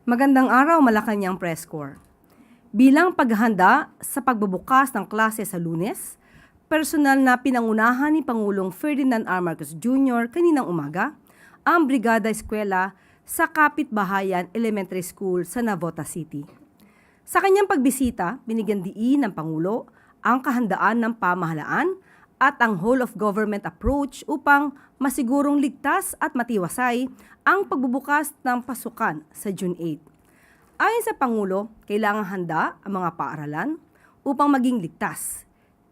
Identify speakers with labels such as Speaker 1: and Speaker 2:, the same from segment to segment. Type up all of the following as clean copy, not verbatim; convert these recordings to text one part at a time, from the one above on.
Speaker 1: Magandang araw, Malacanang Press Corps. Bilang paghahanda sa pagbubukas ng klase sa Lunes, personal na pinangunahan ni Pangulong Ferdinand R. Marcos Jr. kaninang umaga ang Brigada Eskwela sa Kapitbahayan Elementary School sa Navotas City. Sa kanyang pagbisita, binigyan diin ng Pangulo ang kahandaan ng pamahalaan at ang whole-of-government approach upang masigurong ligtas at matiwasay ang pagbubukas ng pasukan sa June 8. Ayon sa Pangulo, kailangang handa ang mga paaralan upang maging ligtas,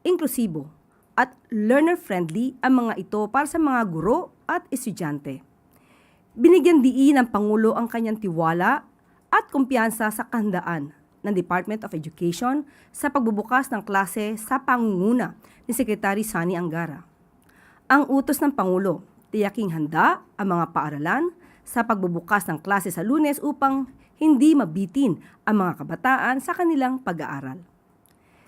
Speaker 1: inklusibo at learner-friendly ang mga ito para sa mga guro at estudyante. Binigyan diin ng Pangulo ang kanyang tiwala at kumpiyansa sa kahandaan ng Department of Education sa pagbubukas ng klase sa pangunguna ni Secretary Sani Angara. Ang utos ng Pangulo, tiyaking handa ang mga paaralan sa pagbubukas ng klase sa Lunes upang hindi mabitin ang mga kabataan sa kanilang pag-aaral.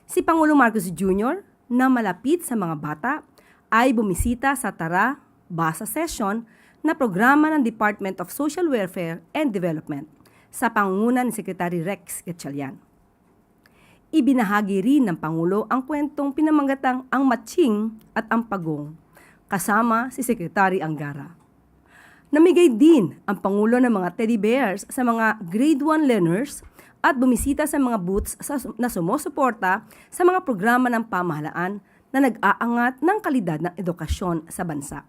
Speaker 1: Si Pangulong Marcos Jr. na malapit sa mga bata ay bumisita sa Tara Basa Session na programa ng Department of Social Welfare and Development sa pangunguna ni Secretary Rex Gatchalian. Ibinahagi rin ng Pangulo ang kwentong pinamanggatang Ang Matching at Ang Pagong kasama si Secretary Angara. Namigay din ang Pangulo ng mga teddy bears sa mga grade 1 learners at bumisita sa mga booths na sumusuporta sa mga programa ng pamahalaan na nag-aangat ng kalidad ng edukasyon sa bansa.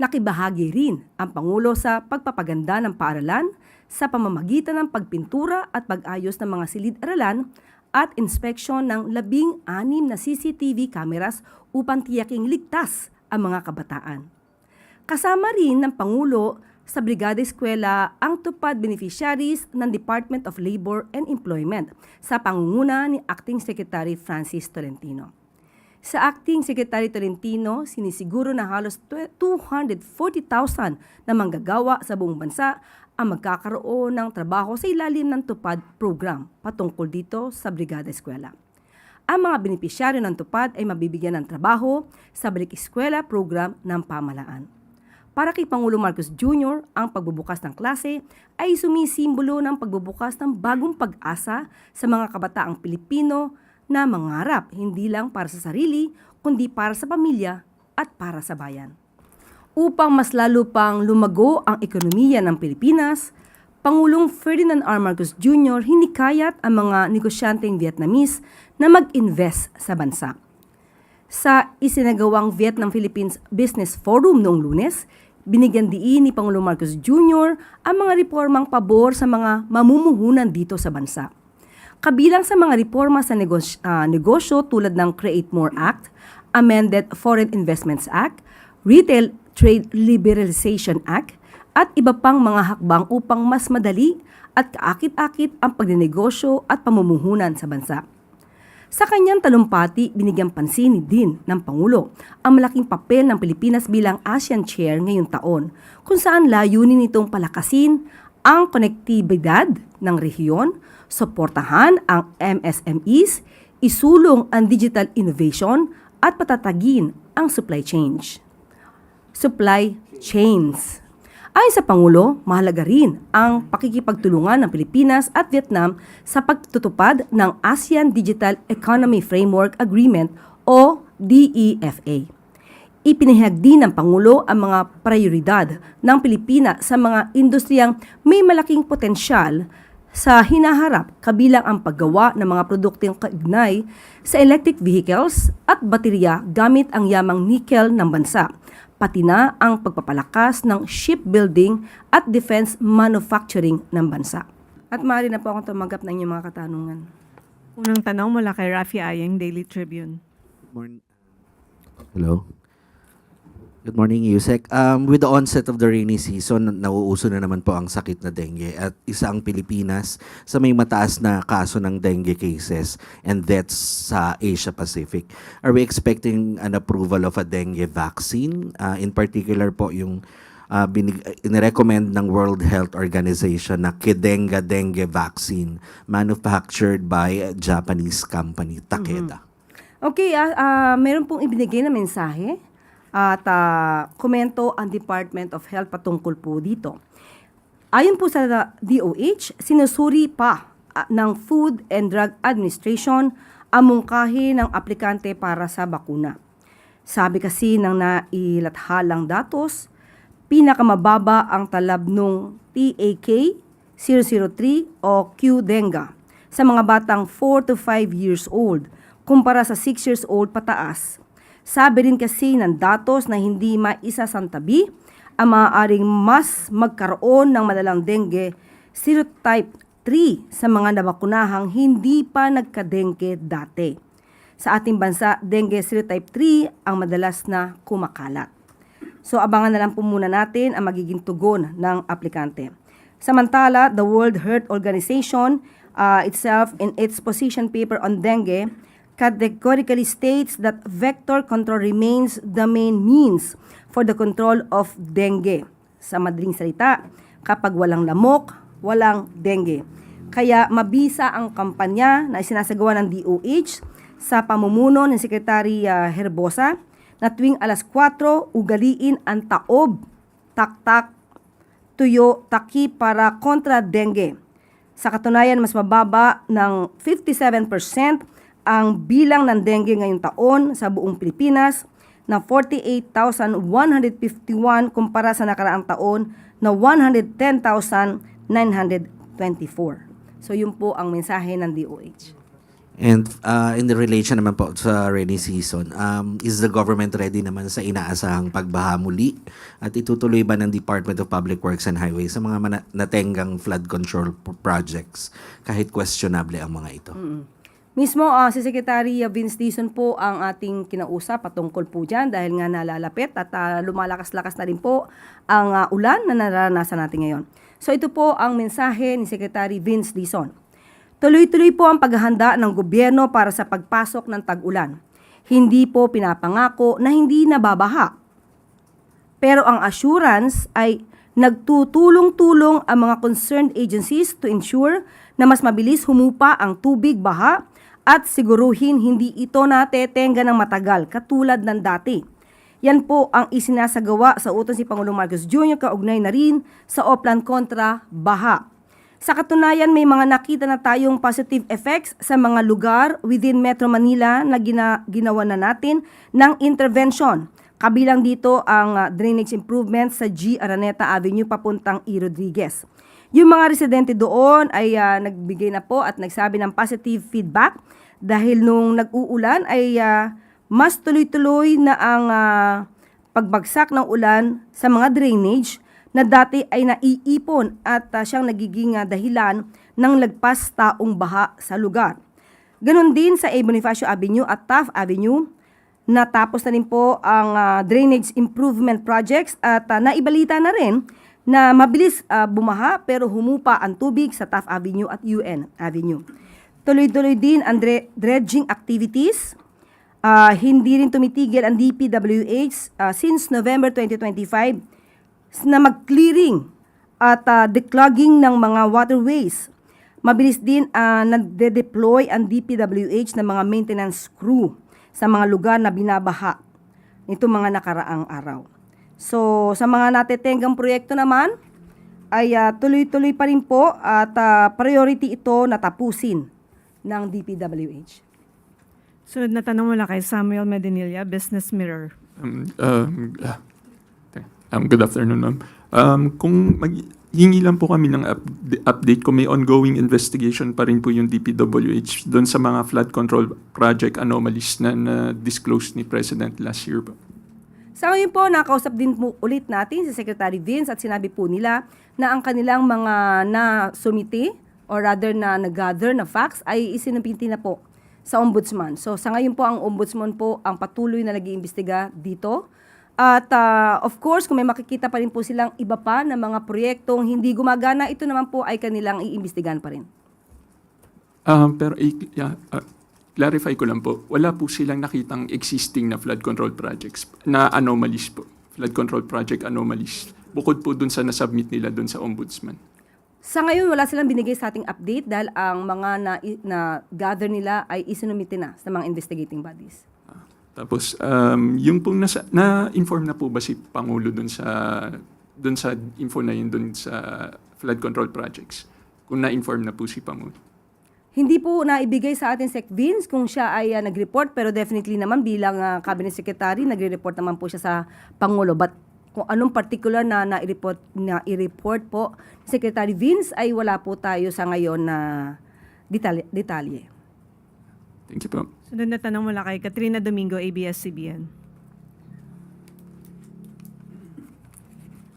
Speaker 1: Nakibahagi rin ang Pangulo sa pagpapaganda ng paaralan sa pamamagitan ng pagpintura at pag-ayos ng mga silid-aralan at inspeksyon ng 16 na CCTV cameras upang tiyaking ligtas ang mga kabataan. Kasama rin ng Pangulo sa Brigada Eskwela ang tupad beneficiaries ng Department of Labor and Employment sa pangunguna ni Acting Secretary Francis Tolentino. Sa Acting Secretary Tolentino, sinisiguro na halos 240,000 na manggagawa sa buong bansa ang magkakaroon ng trabaho sa ilalim ng tupad program patungkol dito sa Brigada Eskwela. Ang mga benepisyaryo ng tupad ay mabibigyan ng trabaho sa Balik Eskwela program ng pamahalaan. Para kay Pangulong Marcos Jr., ang pagbubukas ng klase ay sumisimbolo ng pagbubukas ng bagong pag-asa sa mga kabataang Pilipino na mangarap hindi lang para sa sarili, kundi para sa pamilya at para sa bayan. Upang mas lalo pang lumago ang ekonomiya ng Pilipinas, Pangulong Ferdinand R. Marcos Jr. hinikayat ang mga negosyanteng Vietnamese na mag-invest sa bansa. Sa isinagawang Vietnam-Philippines Business Forum noong Lunes, binigyan diin ni Pangulong Marcos Jr. ang mga reformang pabor sa mga mamumuhunan dito sa bansa. Kabilang sa mga reforma sa negosyo tulad ng Create More Act, Amended Foreign Investments Act, Retail Trade Liberalization Act, at iba pang mga hakbang upang mas madali at kaakit-akit ang pagnenegosyo at pamumuhunan sa bansa. Sa kanyang talumpati, binigyan pansin din ng Pangulo ang malaking papel ng Pilipinas bilang ASEAN Chair ngayong taon, kung saan layunin nitong palakasin ang konektibidad ng rehiyon, suportahan ang MSMEs, isulong ang digital innovation at patatagin ang supply chains. Ayon sa Pangulo, mahalaga rin ang pakikipagtulungan ng Pilipinas at Vietnam sa pagtutupad ng ASEAN Digital Economy Framework Agreement o DEFA. Ipinahayag din ng Pangulo ang mga prioridad ng Pilipinas sa mga industriyang may malaking potensyal sa hinaharap, kabilang ang paggawa ng mga produktong kaugnay sa electric vehicles at baterya gamit ang yamang nickel ng bansa, pati na ang pagpapalakas ng shipbuilding at defense manufacturing ng bansa. At maaari na po akong tumanggap ng inyong mga katanungan.
Speaker 2: Unang tanong mula kay Rafi Ayeng, Daily Tribune.
Speaker 3: Hello. Good morning, Yusek. With the onset of the rainy season, nauuso na naman po ang sakit na dengue at isa ang Pilipinas sa may mataas na kaso ng dengue cases and deaths sa Asia Pacific. Are we expecting an approval of a dengue vaccine? In particular po yung inirecommend ng World Health Organization na Kedenga dengue vaccine manufactured by a Japanese company, Takeda.
Speaker 1: Okay, meron pong ibinigay na mensahe at komento ang Department of Health patungkol po dito. Ayon po sa DOH, sinusuri pa ng Food and Drug Administration ang mungkahi ng aplikante para sa bakuna. Sabi kasi ng nailathalang datos, pinakamababa ang talab nung TAK 003 o Q-Denga sa mga batang 4 to 5 years old kumpara sa 6 years old pataas. Sabi rin kasi ng datos na hindi maisasantabi ang maaaring mas magkaroon ng madalang dengue serotype 3 sa mga nabakunahang hindi pa nagka-dengue dati. Sa ating bansa, dengue serotype 3 ang madalas na kumakalat. So abangan na lang po muna natin ang magiging tugon ng aplikante. Samantala, the World Health Organization itself in its position paper on dengue categorically states that vector control remains the main means for the control of dengue. Sa madaling salita, kapag walang lamok, walang dengue. Kaya mabisa ang kampanya na isinasagawa ng DOH sa pamumuno ng Secretary Herbosa na tuwing alas 4, ugaliin ang taob, taktak, tuyo, taki para kontra dengue. Sa katunayan, mas mababa ng 57% ang bilang ng dengue ngayong taon sa buong Pilipinas na 48,151 kumpara sa nakaraang taon na 110,924. So yun po ang mensahe ng DOH.
Speaker 3: And in the relation naman po sa rainy season, is the government ready naman sa inaasahang pagbaha muli? At itutuloy ba ng Department of Public Works and Highways sa mga natenggang flood control projects kahit questionable ang mga ito?
Speaker 1: Mismo si Secretary Vince Dizon po ang ating kinausap patungkol po dyan dahil nga nalalapit at lumalakas-lakas na rin po ang ulan na nararanasan natin ngayon. So ito po ang mensahe ni Secretary Vince Dizon. Tuloy-tuloy po ang paghahanda ng gobyerno para sa pagpasok ng tag-ulan. Hindi po pinapangako na hindi nababaha. Pero ang assurance ay nagtutulong-tulong ang mga concerned agencies to ensure na mas mabilis humupa ang tubig baha at siguruhin hindi ito natetenga ng matagal katulad ng dati. Yan po ang isinasagawa sa utos ni Pangulong Marcos Jr. kaugnay na rin sa Oplan kontra baha. Sa katunayan, may mga nakita na tayong positive effects sa mga lugar within Metro Manila na ginawa na natin ng intervention. Kabilang dito ang drainage improvements sa G. Araneta Avenue papuntang E. Rodriguez. Yung mga residente doon ay nagbigay na po at nagsabi ng positive feedback dahil nung nag-uulan ay mas tuloy-tuloy na ang pagbagsak ng ulan sa mga drainage na dati ay naiipon at siyang nagiging dahilan ng lagpas taong baha sa lugar. Ganon din sa A. Bonifacio Avenue at Taft Avenue. Natapos na rin po ang drainage improvement projects at naibalita na rin na mabilis bumaha pero humupa ang tubig sa Taft Avenue at UN Avenue. Tuloy-tuloy din ang dredging activities. Hindi rin tumitigil ang DPWH since November 2025 na mag-clearing at declogging ng mga waterways. Mabilis din nagde-deploy ang DPWH ng mga maintenance crew sa mga lugar na binabaha nito mga nakaraang araw. So sa mga natetenggang proyekto naman ay tuloy-tuloy pa rin po at priority ito na tapusin ng DPWH.
Speaker 2: Sunod na tanong mula kay Samuel Medinilla, Business Mirror.
Speaker 4: Good afternoon, ma'am. Kung hingi lang po kami ng update kung may ongoing investigation pa rin po yung DPWH doon sa mga flood control project anomalies na na-disclose ni President last year po.
Speaker 1: Sa ngayon po, nakausap din po ulit natin si Secretary Vince at sinabi po nila na ang kanilang mga na-sumiti or rather na nag-gather na facts ay isinapinti na po sa Ombudsman. So sa ngayon po, ang Ombudsman po ang patuloy na nag-iimbestiga dito. At of course, kung may makikita pa rin po silang iba pa na mga proyektong hindi gumagana, ito naman po ay kanilang iimbestigahan pa rin.
Speaker 4: Pero clarify ko lang po, wala po silang nakitang existing na flood control projects na anomalies po. Flood control project anomalies. Bukod po dun sa nasubmit nila dun sa Ombudsman.
Speaker 1: Sa ngayon, wala silang binigay sa ating update dahil ang mga na-gather nila ay isinumite na sa mga investigating bodies.
Speaker 4: Tapos, yung pong na-inform na po ba si Pangulo dun sa dun sa info na yun dun sa flood control projects? Kung na-inform na po si Pangulo.
Speaker 1: Hindi po naibigay sa atin Sec Vince kung siya ay nag-report, pero definitely naman bilang Cabinet Secretary, nagre-report naman po siya sa Pangulo. But kung anong particular na i-report po ni Secretary Vince ay wala po tayo sa ngayon na detalye.
Speaker 4: Thank you po.
Speaker 2: Sunod na tanong mula kay Katrina Domingo, ABS-CBN.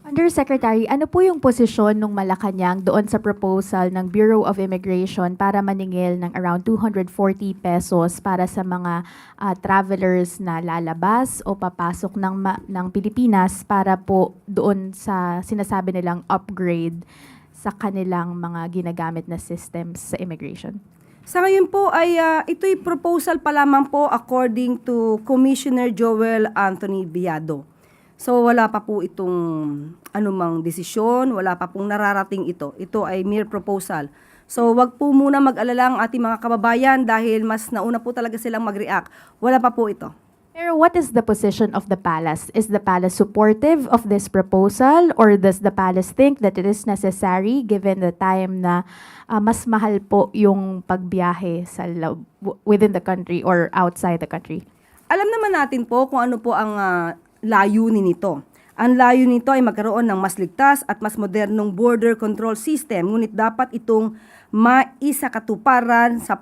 Speaker 5: Undersecretary, ano po yung posisyon ng Malacanang doon sa proposal ng Bureau of Immigration para maningil ng around 240 pesos para sa mga travelers na lalabas o papasok ng Pilipinas para po doon sa sinasabi nilang upgrade sa kanilang mga ginagamit na systems sa immigration?
Speaker 1: Sa ngayon po ay ito'y proposal pa lamang po according to Commissioner Joel Anthony Viado. So wala pa po itong anumang desisyon, wala pa pong nararating ito. Ito ay mere proposal. So wag po muna mag-alala ang ating mga kababayan dahil mas nauna po talaga silang mag-react. Wala pa po ito.
Speaker 5: Pero what is the position of the palace? Is the palace supportive of this proposal or does the palace think that it is necessary given the time na mas mahal po yung pagbiyahe sa within the country or outside the country?
Speaker 1: Alam naman natin po kung ano po ang layunin nito. Ang layunin nito ay magkaroon ng mas ligtas at mas modernong border control system, ngunit dapat itong maisakatuparan sa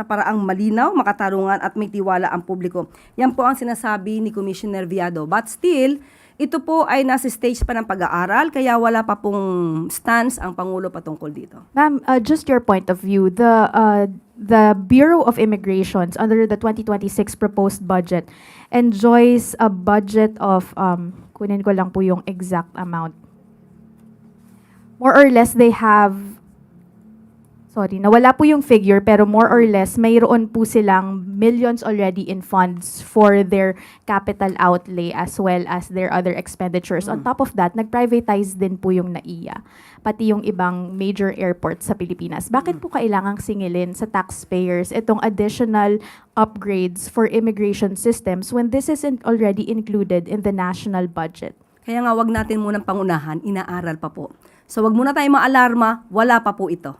Speaker 1: paraang malinaw, makatarungan at may tiwala ang publiko. Yan po ang sinasabi ni Commissioner Viado. But still, ito po ay nasa stage pa ng pag-aaral, kaya wala pa pong stance ang Pangulo patungkol dito.
Speaker 5: Ma'am, just your point of view, the Bureau of Immigrations under the 2026 proposed budget enjoys a budget of, kunin ko lang po yung exact amount. More or less, they have, nawala po yung figure, pero more or less, mayroon po silang millions already in funds for their capital outlay as well as their other expenditures. On top of that, nag-privatize din po yung NAIA, pati yung ibang major airports sa Pilipinas. Bakit po kailangang singilin sa taxpayers itong additional upgrades for immigration systems when this isn't already included in the national budget?
Speaker 1: Kaya nga wag natin munang pangunahan, inaaral pa po. So wag muna tayong maalarma, wala pa po ito.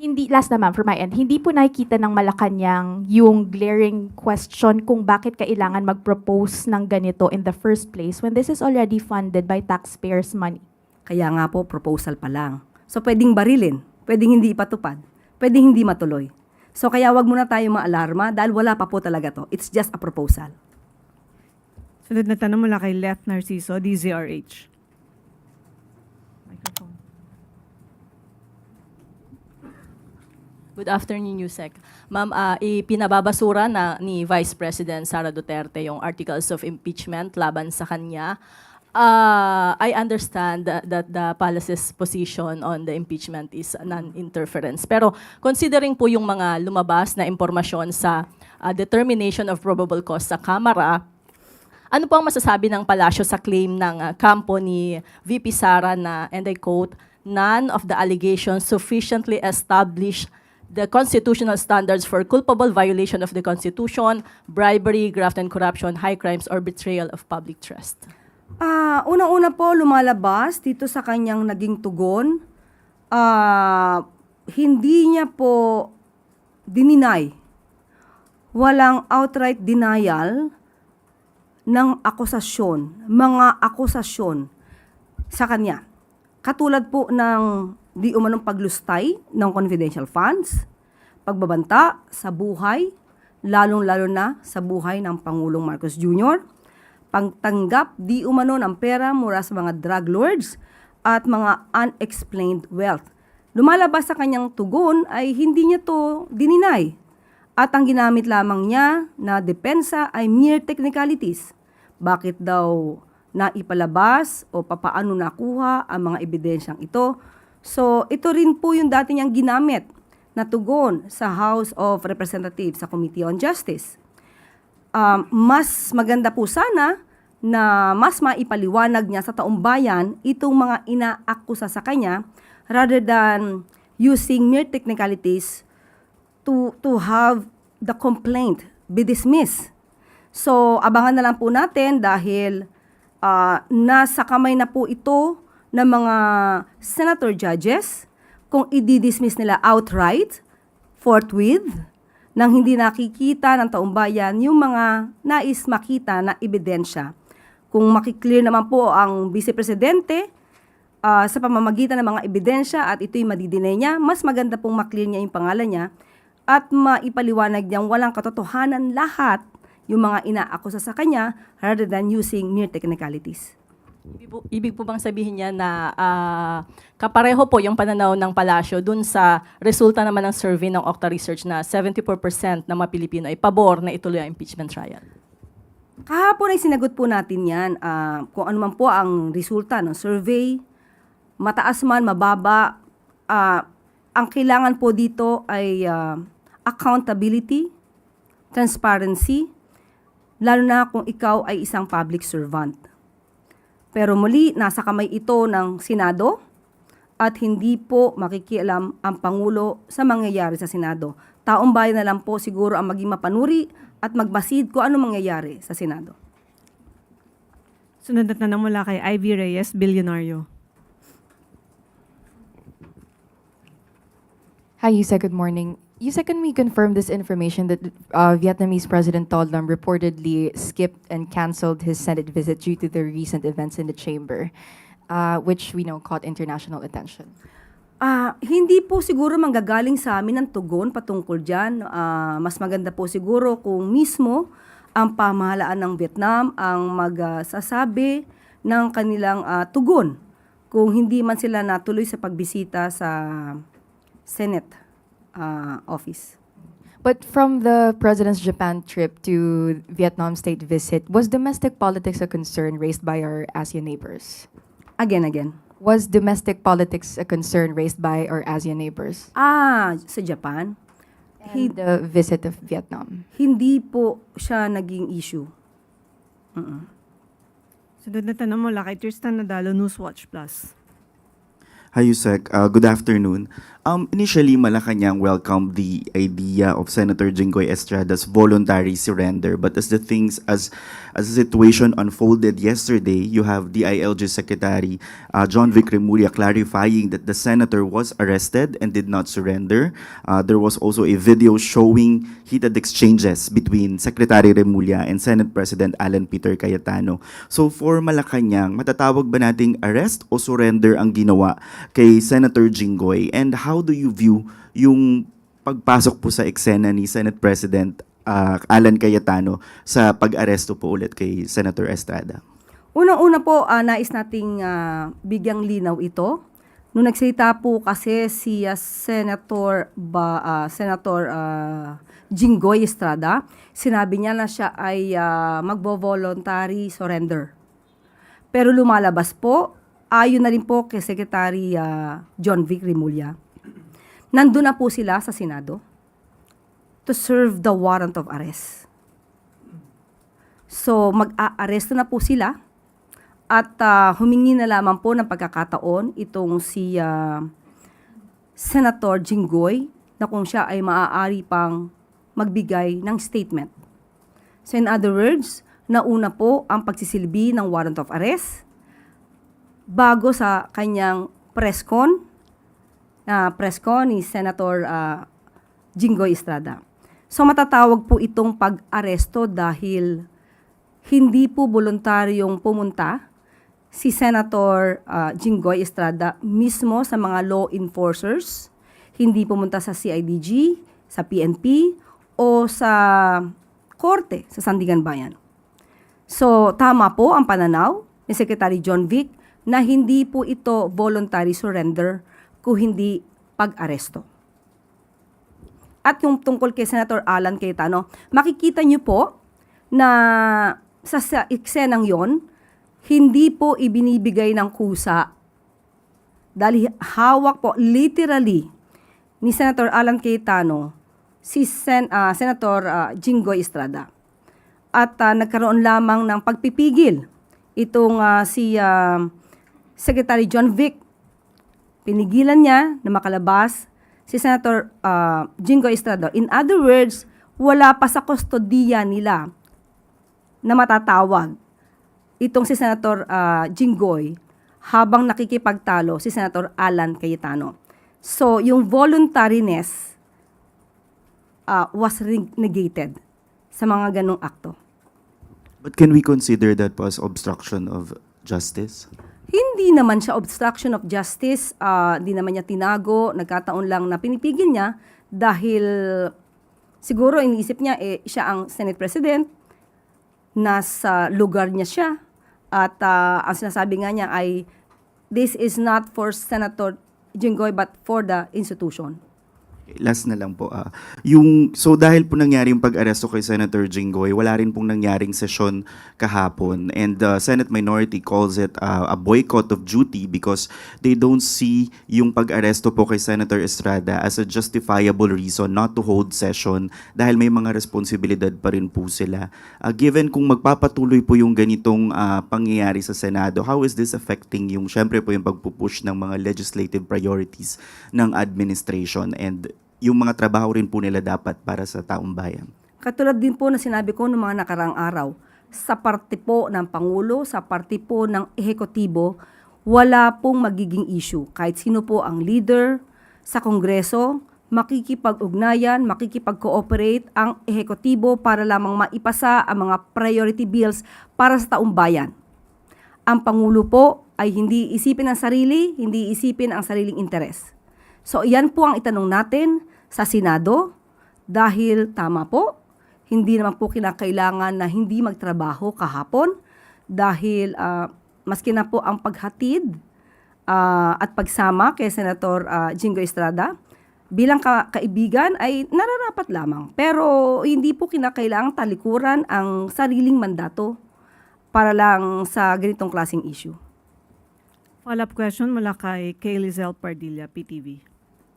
Speaker 5: Hindi, last naman for my end, hindi po nakikita ng Malacanang yung glaring question kung bakit kailangan mag-propose ng ganito in the first place when this is already funded by taxpayers' money.
Speaker 1: Kaya nga po, proposal pa lang. So pwedeng barilin, pwedeng hindi ipatupad, pwedeng hindi matuloy. So kaya wag muna tayong maalarma dahil wala pa po talaga to. It's just a proposal.
Speaker 2: Sunod na tanong mula kay Leth Narciso, DZRH. Microphone.
Speaker 6: Good afternoon, Yusek. Ma'am, ipinababasura na ni Vice President Sara Duterte yung articles of impeachment laban sa kanya. I understand that the palace's position on the impeachment is non-interference. Pero considering po yung mga lumabas na impormasyon sa determination of probable cause sa Kamara, ano po ang masasabi ng palasyo sa claim ng kampo ni VP Sara na, and I quote, "None of the allegations sufficiently established the constitutional standards for culpable violation of the Constitution, bribery, graft and corruption, high crimes, or betrayal of public trust"?
Speaker 1: Unang-una po lumalabas dito sa kanyang naging tugon, hindi niya po dininay, walang outright denial ng akusasyon, mga akusasyon sa kanya. Katulad po ng di umanong paglustay ng confidential funds, pagbabanta sa buhay, lalong-lalo na sa buhay ng Pangulong Marcos Jr., pagtanggap di umano ng pera mula sa mga drug lords at mga unexplained wealth. Lumalabas sa kanyang tugon ay hindi niya to dininay. At ang ginamit lamang niya na depensa ay mere technicalities. Bakit daw naipalabas o papaano nakuha ang mga ebidensyang ito? So, ito rin po yung dati niyang ginamit na tugon sa House of Representatives sa Committee on Justice. Mas maganda po sana na mas maipaliwanag niya sa taong bayan itong mga inaakusa sa kanya rather than using mere technicalities to have the complaint be dismissed. So, abangan na lang po natin dahil nasa kamay na po ito ng mga senator judges kung i-dismiss nila outright, forthwith, nang hindi nakikita ng taong bayan yung mga nais makita na ebidensya. Kung makiklear naman po ang Vice Presidente sa pamamagitan ng mga ebidensya at ito'y madidinay niya, mas maganda pong maklear niya yung pangalan niya at maipaliwanag niyang walang katotohanan lahat yung mga inaakusa sa kanya rather than using mere technicalities.
Speaker 6: Ibig po bang sabihin niya na kapareho po yung pananaw ng palasyo dun sa resulta naman ng survey ng Octa Research na 74% ng mga Pilipino ay pabor na ituloy ang impeachment trial?
Speaker 1: Kahapon ay sinagot po natin yan. Kung ano man po ang resulta ng survey, mataas man, mababa, ang kailangan po dito ay accountability, transparency, lalo na kung ikaw ay isang public servant. Pero muli, nasa kamay ito ng Senado at hindi po makikialam ang Pangulo sa mangyayari sa Senado. Taong bayan na lang po siguro ang maging mapanuri at magmasid kung ano mangyayari sa Senado.
Speaker 2: Sunod na tanong mula kay Ivy Reyes, Bilyonaryo.
Speaker 7: Hi, Yusek. Good morning. Yusek, can we confirm this information that Vietnamese President Todd Lam reportedly skipped and canceled his Senate visit due to the recent events in the chamber, which we know caught international attention?
Speaker 1: Hindi po siguro manggagaling sa amin ang tugon patungkol dyan. Mas maganda po siguro kung mismo ang pamahalaan ng Vietnam ang magsasabi ng kanilang tugon kung hindi man sila natuloy sa pagbisita sa Senate office.
Speaker 7: But from the President's Japan trip to Vietnam state visit, was domestic politics a concern raised by our ASEAN neighbors?
Speaker 1: Again.
Speaker 7: Was domestic politics a concern raised by our ASEAN neighbors?
Speaker 1: Sa Japan,
Speaker 7: And the visit of Vietnam?
Speaker 1: hindi po siya naging issue.
Speaker 2: Sunod na tanong mula kay Tristan Nadalo, Newswatch Plus.
Speaker 8: Hi, Yusek. Good afternoon. Initially, Malacanang welcomed the idea of Senator Jinggoy Estrada's voluntary surrender. But as the situation unfolded yesterday, you have DILG Secretary John Vic Remulla clarifying that the senator was arrested and did not surrender. There was also a video showing heated exchanges between Secretary Remulla and Senate President Alan Peter Cayetano. So for Malacanang, matatawag ba nating arrest o surrender ang ginawa kay Senator Jinggoy? And how do you view yung pagpasok po sa eksena ni Senate President Alan Cayetano sa pag-aresto po ulit kay Senator Estrada?
Speaker 1: Unang-una po, nais nating bigyang linaw ito. Nung nagsalita po kasi si Senator Jinggoy Estrada, sinabi niya na siya ay magbo-voluntary surrender. Pero lumalabas po, ayon na rin po kay Secretary John Vic Remulla, nandun na po sila sa Senado to serve the warrant of arrest. So, mag-aaresto na po sila at humingi na lamang po ng pagkakataon itong si Senator Jinggoy na kung siya ay maaari pang magbigay ng statement. So, in other words, nauna po ang pagsisilbi ng warrant of arrest bago sa kanyang press con ni Senator Jinggoy Estrada. So matatawag po itong pag-aresto dahil hindi po voluntaryong pumunta si Senator Jinggoy Estrada mismo sa mga law enforcers, hindi pumunta sa CIDG, sa PNP, o sa korte sa Sandigan Bayan. So tama po ang pananaw ni Secretary John Vic na hindi po ito voluntary surrender kung hindi pag-aresto. At yung tungkol kay Senator Alan Cayetano, makikita niyo po na sa eksenang yon, hindi po ibinibigay ng kusa dahil hawak po literally ni Senator Alan Cayetano si Senator Jinggoy Estrada. At nagkaroon lamang ng pagpipigil itong si Secretary John Vic. Pinigilan niya na makalabas si Senator Jinggoy Estrada. In other words, wala pa sa kustodiya nila na matatawag itong si Senator Jinggoy habang nakikipagtalo si Senator Alan Cayetano. So, yung voluntariness was negated sa mga ganong akto.
Speaker 8: But can we consider that po as obstruction of justice?
Speaker 1: Hindi naman siya obstruction of justice, di naman niya tinago, nagkataon lang na pinipigil niya dahil siguro iniisip niya siya ang Senate President, nasa lugar niya siya, at ang sinasabi nga niya ay this is not for Senator Jinggoy but for the institution.
Speaker 8: Last na lang po. So dahil po nangyari yung pag-aresto kay Senator Jinggoy, wala rin pong nangyaring sesyon kahapon. And the Senate minority calls it a boycott of duty because they don't see yung pag-aresto po kay Senator Estrada as a justifiable reason not to hold session dahil may mga responsibilidad pa rin po sila. Given kung magpapatuloy po yung ganitong pangyayari sa Senado, how is this affecting yung, syempre po yung pagpupush ng mga legislative priorities ng administration and yung mga trabaho rin po nila dapat para sa taong bayan?
Speaker 1: Katulad din po na sinabi ko noong mga nakarang araw, sa parte po ng Pangulo, sa parte po ng Ehekutibo, wala pong magiging issue. Kahit sino po ang leader sa Kongreso, makikipag-ugnayan, makikipag-cooperate ang Ehekutibo para lamang maipasa ang mga priority bills para sa taong bayan. Ang Pangulo po ay hindi isipin ang sarili, hindi isipin ang sariling interes. So, iyan po ang itanong natin sa Senado dahil tama po, hindi naman po kinakailangan na hindi magtrabaho kahapon dahil maski na po ang paghatid at pagsama kay Senator Jinggoy Estrada bilang kaibigan ay nararapat lamang. Pero hindi po kinakailangang talikuran ang sariling mandato para lang sa ganitong klaseng issue.
Speaker 2: Follow-up question mula kay Lizelle Pardilla, PTV.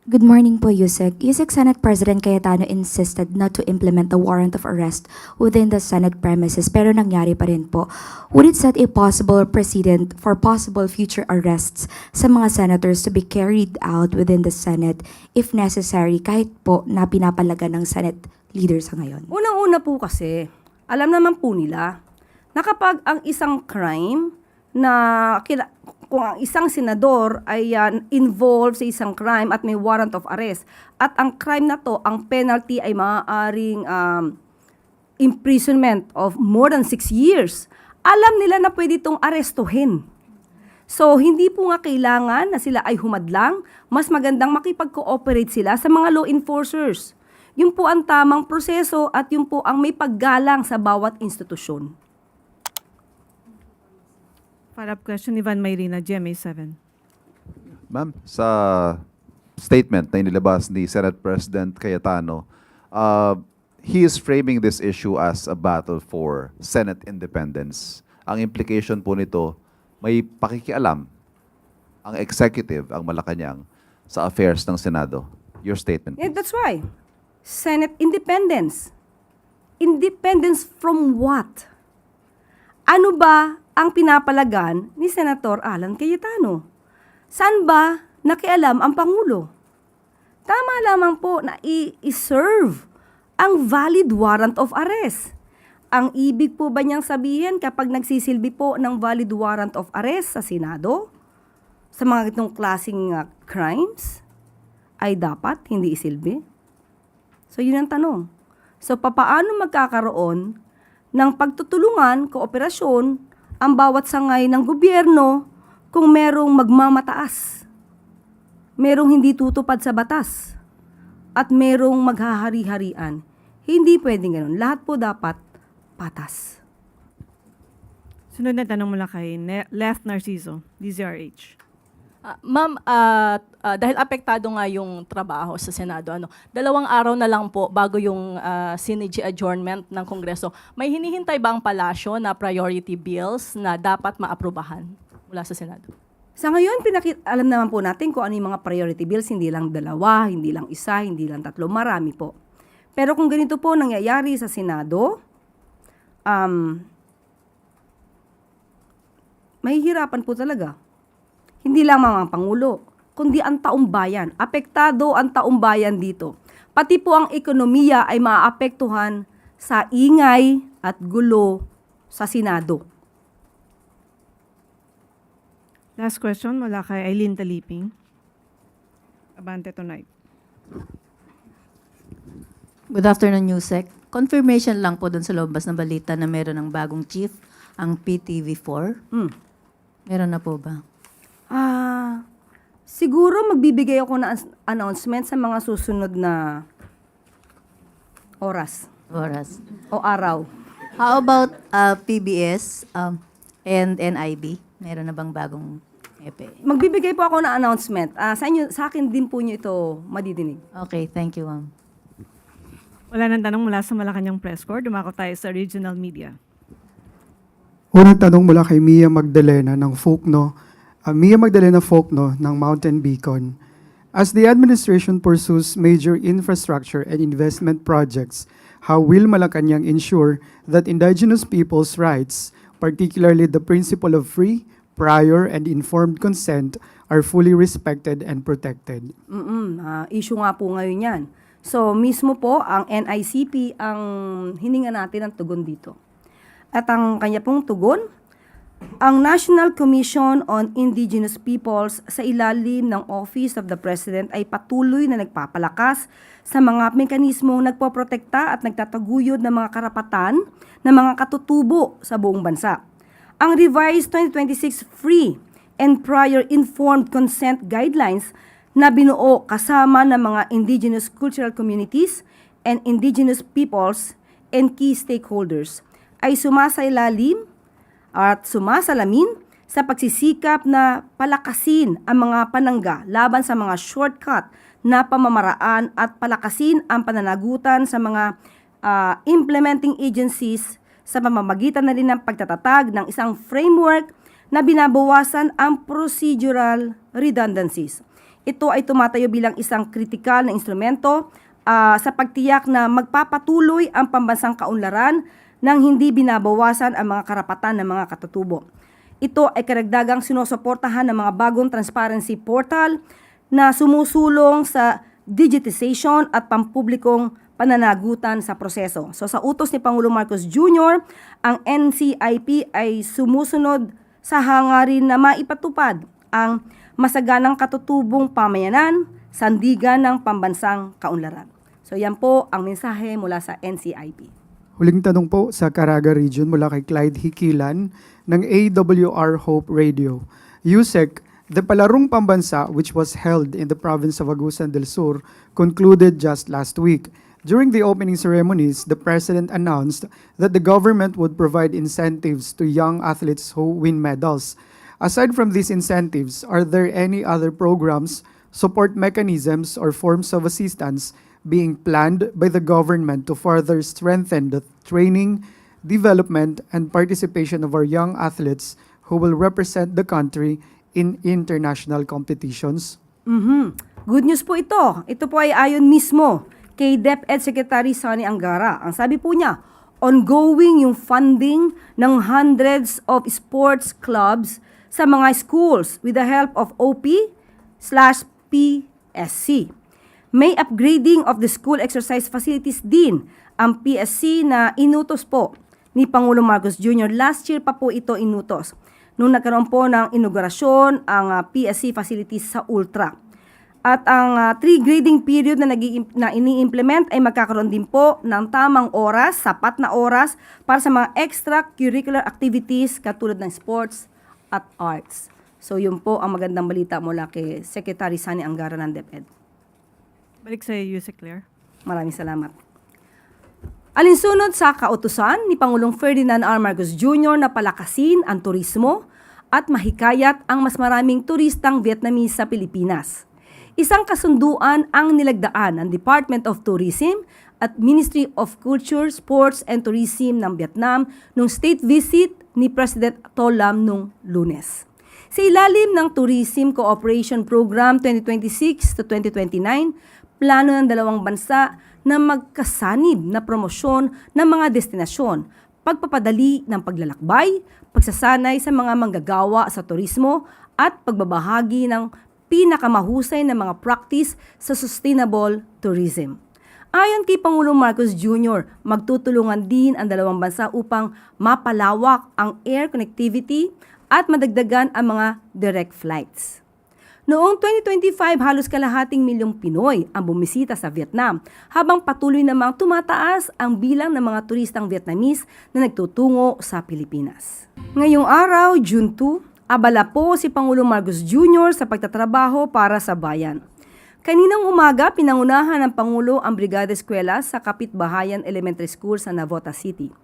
Speaker 9: Good morning po, Yusek. Yusek, Senate President Cayetano insisted not to implement the warrant of arrest within the Senate premises, pero nangyari pa rin po. Would it set a possible precedent for possible future arrests sa mga senators to be carried out within the Senate if necessary, kahit po na pinapalaga ng Senate leader sa ngayon?
Speaker 1: Unang-una po kasi, alam naman po nila na kapag ang isang crime na kung ang isang senador ay involved sa isang crime at may warrant of arrest at ang crime na to, ang penalty ay maaaring imprisonment of more than 6 years, alam nila na pwede itong arestuhin. So, hindi po nga kailangan na sila ay humadlang, mas magandang makipag-cooperate sila sa mga law enforcers. Yun po ang tamang proseso at yun po ang may paggalang sa bawat institusyon.
Speaker 2: Follow-up question, Ivan Mayrina, GMA7.
Speaker 10: Ma'am, sa statement na inilabas ni Senate President Cayetano, he is framing this issue as a battle for Senate independence. Ang implication po nito, may pakikialam ang executive, ang Malacanang, sa affairs ng Senado. Your statement,
Speaker 1: Yeah,
Speaker 10: please.
Speaker 1: that's why. Senate independence. Independence from what? Ano ba ang pinapalagan ni Senator Alan Cayetano? Saan ba nakialam ang Pangulo? Tama lamang po na i-serve ang valid warrant of arrest. Ang ibig po ba niyang sabihin kapag nagsisilbi po ng valid warrant of arrest sa Senado, sa mga itong klaseng crimes, ay dapat hindi isilbi? So yun ang tanong. So papaano magkakaroon ng pagtutulungan, kooperasyon, ang bawat sangay ng gobyerno kung merong magmamataas, merong hindi tutupad sa batas, at merong maghahari-harian? Hindi pwedeng ganun. Lahat po dapat patas.
Speaker 2: Sunod na tanong mula kay Leth Narciso, DZRH.
Speaker 6: Ma'am, dahil apektado nga yung trabaho sa Senado, 2 araw na lang po bago yung Senate adjournment ng Kongreso, may hinihintay ba ang palasyo na priority bills na dapat maaprubahan mula sa Senado?
Speaker 1: Sa ngayon, alam naman po natin kung ano yung mga priority bills, hindi lang 2, hindi lang 1, hindi lang 3, marami po. Pero kung ganito po nangyayari sa Senado, mahihirapan po talaga. Hindi lang mga Pangulo, kundi ang taong bayan. Apektado ang taong bayan dito. Pati po ang ekonomiya ay maapektuhan sa ingay at gulo sa Senado.
Speaker 2: Last question mula kay Eileen Taliping. Abante tonight.
Speaker 11: Good afternoon, Yusek. Confirmation lang po dun sa lumabas na balita na meron ng bagong chief, ang PTV4. Meron na po ba?
Speaker 1: Siguro magbibigay ako ng announcement sa mga susunod na oras
Speaker 11: Oras.
Speaker 1: o araw.
Speaker 11: How about PBS and NIB? Meron na bang bagong epe?
Speaker 1: Magbibigay po ako ng announcement. Sa akin din po nyo ito madidinig.
Speaker 11: Okay, thank you, ma'am.
Speaker 2: Wala nang tanong mula sa Malacanang Press Corps. Dumako tayo sa regional media.
Speaker 12: Unang tanong mula kay Mia Magdalena ng Folkno. Mia Magdalena Folkno ng Mountain Beacon. As the administration pursues major infrastructure and investment projects, how will Malacanang ensure that indigenous people's rights, particularly the principle of free, prior, and informed consent, are fully respected and protected?
Speaker 1: Issue nga po ngayon yan. So, mismo po ang NICP ang hininga natin ng tugon dito. At ang kanya pong tugon, ang National Commission on Indigenous Peoples sa ilalim ng Office of the President ay patuloy na nagpapalakas sa mga mekanismong nagpoprotekta at nagtataguyod ng mga karapatan ng mga katutubo sa buong bansa. Ang revised 2026 Free and Prior Informed Consent Guidelines na binuo kasama ng mga indigenous cultural communities and indigenous peoples and key stakeholders ay sumasailalim at sumasalamin sa pagsisikap na palakasin ang mga panangga laban sa mga shortcut na pamamaraan at palakasin ang pananagutan sa mga implementing agencies sa pamamagitan na rin ng pagtatatag ng isang framework na binabawasan ang procedural redundancies. Ito ay tumatayo bilang isang kritikal na instrumento sa pagtiyak na magpapatuloy ang pambansang kaunlaran nang hindi binabawasan ang mga karapatan ng mga katutubo. Ito ay karagdagang sinusuportahan ng mga bagong transparency portal na sumusulong sa digitization at pampublikong pananagutan sa proseso. So sa utos ni Pangulong Marcos Jr., ang NCIP ay sumusunod sa hangarin na maipatupad ang masaganang katutubong pamayanan, sandigan ng pambansang kaunlaran. So yan po ang mensahe mula sa NCIP.
Speaker 12: Huling tanong po sa Caraga Region mula kay Clyde Hikilan ng AWR Hope Radio. Yusek, the Palarong Pambansa, which was held in the province of Agusan del Sur, concluded just last week. During the opening ceremonies, the President announced that the government would provide incentives to young athletes who win medals. Aside from these incentives, are there any other programs, support mechanisms, or forms of assistance being planned by the government to further strengthen the training, development, and participation of our young athletes who will represent the country in international competitions?
Speaker 1: Good news po ito. Ito po ay ayon mismo kay DepEd Secretary Sonny Angara. Ang sabi po niya, ongoing yung funding ng hundreds of sports clubs sa mga schools with the help of OP/PSC. May upgrading of the school exercise facilities din ang PSC na inutos po ni Pangulong Marcos Jr. Last year pa po ito inutos. Nung nagkaroon po ng inaugurasyon ang PSC facilities sa Ultra. At ang 3 grading period na ini-implement ay magkakaroon din po ng tamang oras, sapat na oras para sa mga extracurricular activities katulad ng sports at arts. So yun po ang magandang balita mula kay Secretary Sonny Angara ng DepEd.
Speaker 2: Balik sa Yusek Claire.
Speaker 1: Maraming salamat. Alinsunod sa kautusan ni Pangulong Ferdinand R. Marcos Jr. na palakasin ang turismo at mahikayat ang mas maraming turistang Vietnamese sa Pilipinas. Isang kasunduan ang nilagdaan ng Department of Tourism at Ministry of Culture, Sports and Tourism ng Vietnam nung state visit ni President To Lam nung Lunes. Sa ilalim ng Tourism Cooperation Program 2026 to 2029, plano ng dalawang bansa na magkasanib na promosyon ng mga destinasyon, pagpapadali ng paglalakbay, pagsasanay sa mga manggagawa sa turismo at pagbabahagi ng pinakamahusay na mga practice sa sustainable tourism. Ayon kay Pangulong Marcos Jr., magtutulungan din ang dalawang bansa upang mapalawak ang air connectivity at madagdagan ang mga direct flights. Noong 2025, halos kalahating milyong Pinoy ang bumisita sa Vietnam, habang patuloy namang tumataas ang bilang ng mga turistang Vietnamese na nagtutungo sa Pilipinas. Ngayong araw, June 2, abala po si Pangulong Marcos Jr. sa pagtatrabaho para sa bayan. Kaninang umaga, pinangunahan ng Pangulo ang Brigada Eskwela sa Kapitbahayan Elementary School sa Navotas City.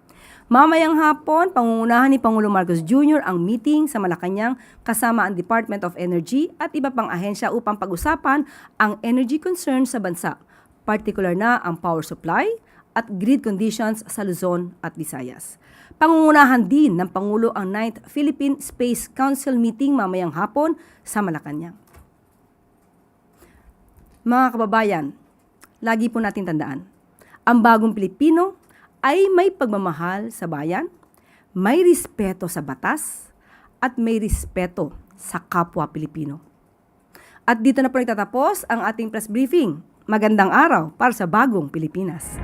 Speaker 1: Mamayang hapon, pangungunahan ni Pangulo Marcos Jr. ang meeting sa Malacanang kasama ang Department of Energy at iba pang ahensya upang pag-usapan ang energy concerns sa bansa, partikular na ang power supply at grid conditions sa Luzon at Visayas. Pangungunahan din ng Pangulo ang 9th Philippine Space Council meeting mamayang hapon sa Malacanang. Mga kababayan, lagi po natin tandaan, ang bagong Pilipino ay may pagmamahal sa bayan, may respeto sa batas, at may respeto sa kapwa Pilipino. At dito na po nagtatapos ang ating press briefing. Magandang araw para sa bagong Pilipinas.